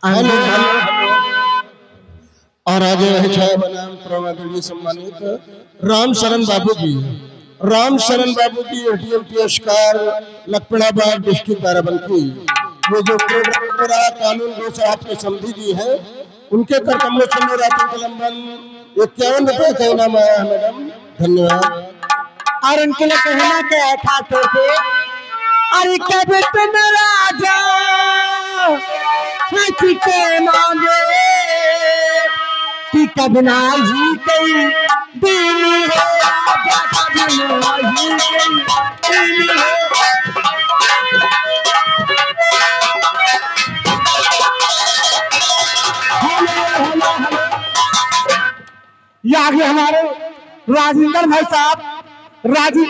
Hello और आगे है बनाम प्रवादनीय सम्मानित राम शरण बाबू जी। राम शरण बाबू जी एटीएम पुरस्कार लखपड़ाबाद डिस्ट्रिक्ट बाराबंकी। वो जो कानून गो साहब के समधी जी हैं उनके कर कमलों से रातों का लंबन 51 रुपए का इनाम आया है मैडम, धन्यवाद। और उनके लिए कहना क्या है खास तौर पे, अरे कभी तुम राजा के मांगे कि कभी ना ही कई दीनी है राजा, कभी ना ही कई दीनी है। ये आगे हमारे राजेंद्र भाई साहब अभी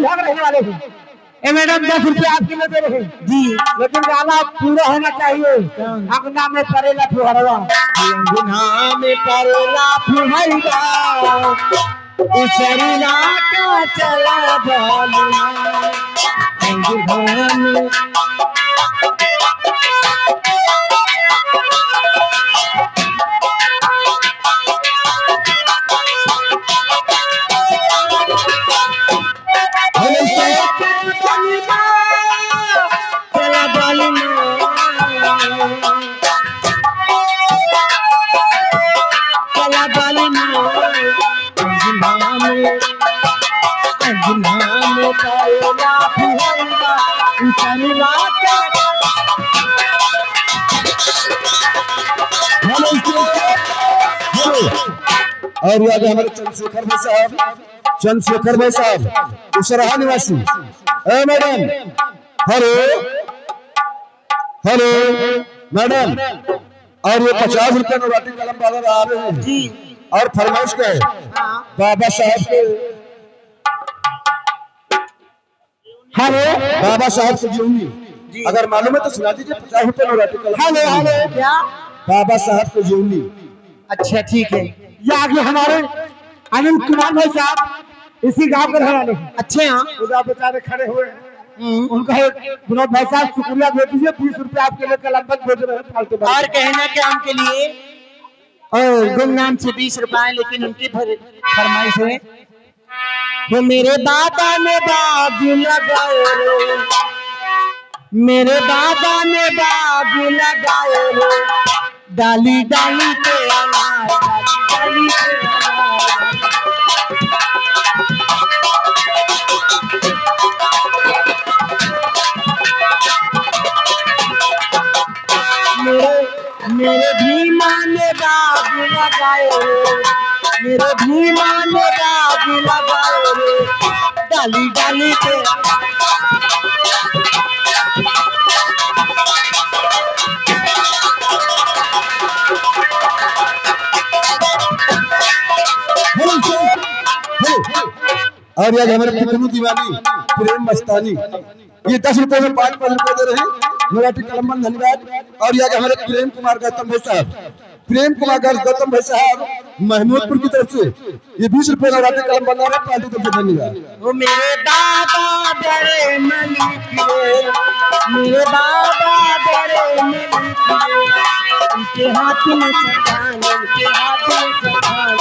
यहाँ रहने वाले हैं। ए मैडम 10 रुपये आपके लिए दे रहे हैं जी, लेकिन गाना पूरा होना चाहिए। अंगना में परेला फुहरवा, अंगना में परेला फुहरवा, उसरीला का चला बोलना अंगना में। और ये आगे हमारे चंद्रशेखर भाई साहब उसराहा निवासी। मैडम हेलो हेलो मैडम, और ये 50 रुपए नौराती कलम वाले आ रहे हैं जी, और फरमाइश का है बाबा साहब के, हेलो बाबा साहब से जीवनी, अगर मालूम है तो सुना दीजिए 50 रुपए नौराती कलम। हेलो हेलो क्या बाबा साहब से जीवनी। अच्छा ठीक है। ये आगे हमारे अनिल कुमार भाई साहब इसी गांव के रहने वाले। अच्छे हाँ, खुदा बेचारे खड़े हुए हैं। उनका विनोद भाई साहब शुक्रिया दे दीजिए, 20 रुपए आपके लिए कलम्बत भेज रहे हैं फालतू। और कहना क्या उनके लिए, और गुमनाम से 20 रुपए, लेकिन उनकी फरमाइश है वो मेरे बाबा ने बाबू लगाए रे, मेरे बाबा ने बाबू लगाए रे, डाली डाली पे अनार, डाली डाली पे अनार। मेरे भीमा ने बाबू लगाए रे, मेरे भीमा ने बाबू लगाए रे, डाली डाली पे। और ये हमारे पितरू दीवानी प्रेम मस्तानी, ये 10 रुपए में 5 रुपए दे रहे हैं मराठी कलमबंद, धन्यवाद। और ये हमारे प्रेम कुमार गौतम भाई साहब महमूदपुर की तरफ से ये 20 रुपए मराठी कलमबंद आ रहा है, पार्टी तरफ से धन्यवाद। वो मेरे बाबा बड़े मलिक रे, मेरे बाबा बड़े मलिक रे, उनके हाथ में सजान, उनके हाथ में सजान।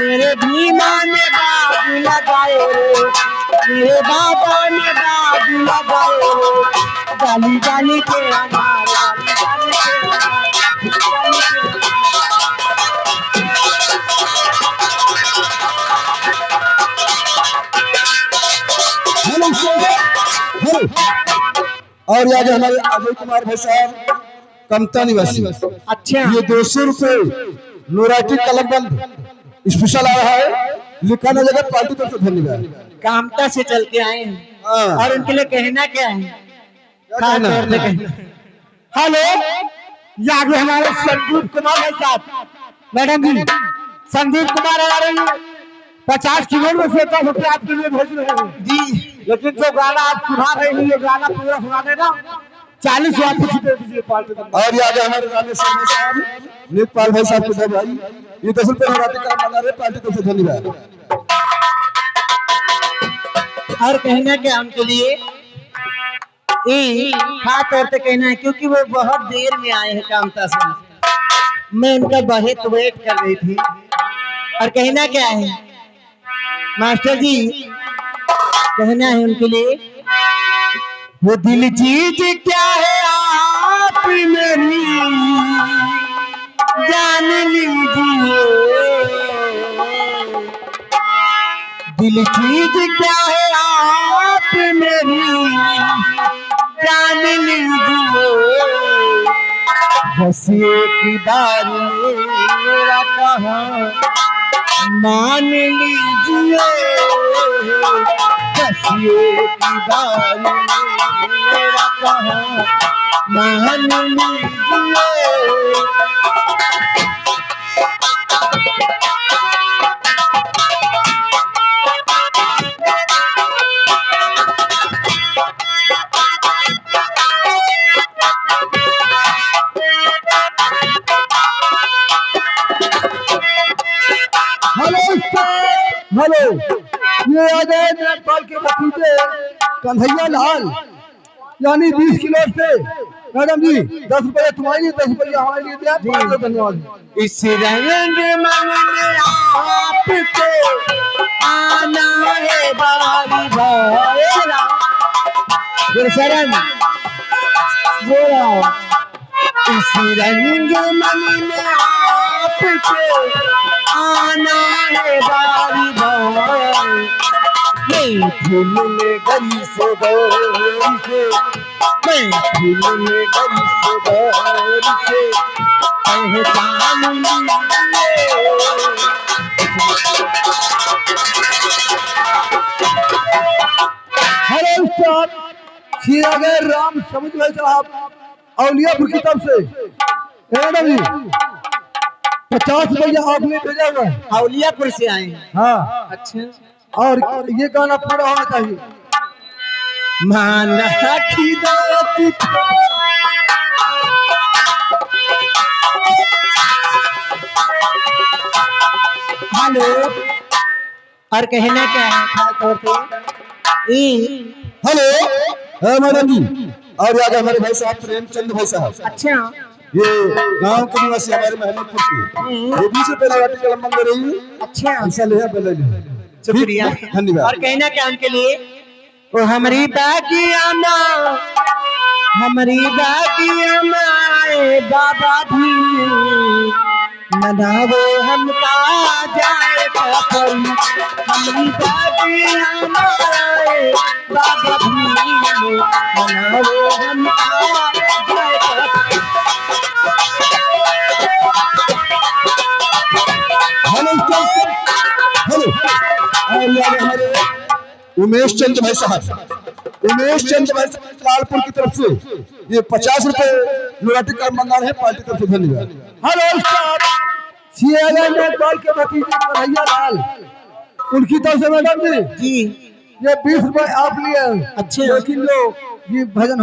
मेरे भीमा ने बाबू लगाए रे, मेरे बाबा ने बाबू लगाए रे, डाली डाली के अनार, डाली डाली के अनार, डाली के अनार। और ये आगे हमारे अजय कुमार भाई साहब कमता निवासी। अच्छा, ये 200 रुपए नौराती कलमबंद स्पेशल आ रहा है, लिखा न जगह पार्टी तरफ से धन्यवाद। कामता से चल के आए हैं और उनके लिए कहना क्या है, हेलो। ये आगे हमारे संदीप कुमार भाई साहब, मैडम जी संदीप कुमार आ रहे हैं, 50 किलो में 70 रुपये आपके लिए भेज रहे हैं जी, लेकिन जो गाना आप सुना रहे हैं ये गाना पूरा सुना देना। 40 वापस दे दीजिए पार्टी का। और ये आगे हमारे रामेश्वर भाई साहब, नीतपाल भाई साहब के भाई, ये 10 रुपये नवरात्रि का बना रहे पार्टी तरफ से, धन्यवाद। और कहना क्या उनके लिए खास तौर पे कहना है, क्योंकि वो बहुत देर में आए हैं कामता से, मैं उनका बहुत वेट कर रही थी। और कहना क्या है मास्टर जी, कहना है उनके लिए, वो दिल चीज क्या है आप मेरी जान लीजिए, दिल चीज क्या है आप मेरी जान लीजिए, बस एक बार मेरा कहा मान लीजिए, बस एक बार मेरा कहा मान लीजिए। हेलो, ये आ गए नीतपाल के भतीजे कन्हैया लाल, यानी 20 किलो से। मैडम जी 10 रुपये तुम्हारे लिए, 10 रुपये हमारे लिए दिया, बहुत धन्यवाद। इस रंग मन में आपको आना है बारी बारी, शरण बोला, इस रंग मन में आपको आना है बारी बारी, मैं फूल में गली से गौरी से, मैं फूल में गली से गौरी से पहचान लीजिए। हेलो स्टार, श्री आगे राम समझ भाई साहब औलियापुर की तरफ से। मैडम जी 50 रुपया आपने भेजा हुआ है। औलियापुर से आए हैं। हाँ, अच्छा, और ये गाना पूरा होना चाहिए। माना की दाती हेलो, और कहना क्या है खास तौर पे हेलो मैडम जी, और ये आगे हमारे भाई साहब प्रेमचंद भाई साहब, अच्छा, ये गांव के निवासी हमारे महमूदपुर के, ये 20 रुपये नवरात्रि का लंबन दे रही है। अच्छा, ऐसा ले पहले शुक्रिया, धन्यवाद। और कहना क्या उनके लिए, वो हमारी बागिया माँ, हमारी बागिया माँ बाबा भी मनावो हमका जाए पर, हमारी बागिया माँ बाबा भी मनावो हमका जाए पर। हेलो, और ये आगे हमारे उमेश चंद भाई साहब, उमेश चंद भाई साहब लालपुर की तरफ से, ये 50 रुपये नवरात्रि का मंगाना है पार्टी तरफ से, धन्यवाद। हेलो स्टार, श्री आगे नीतपाल के भतीजे कन्हैया लाल, उनकी तरफ से। मैडम जी जी, ये 20 रुपये आप लिए, अच्छा, लेकिन लो ये भजन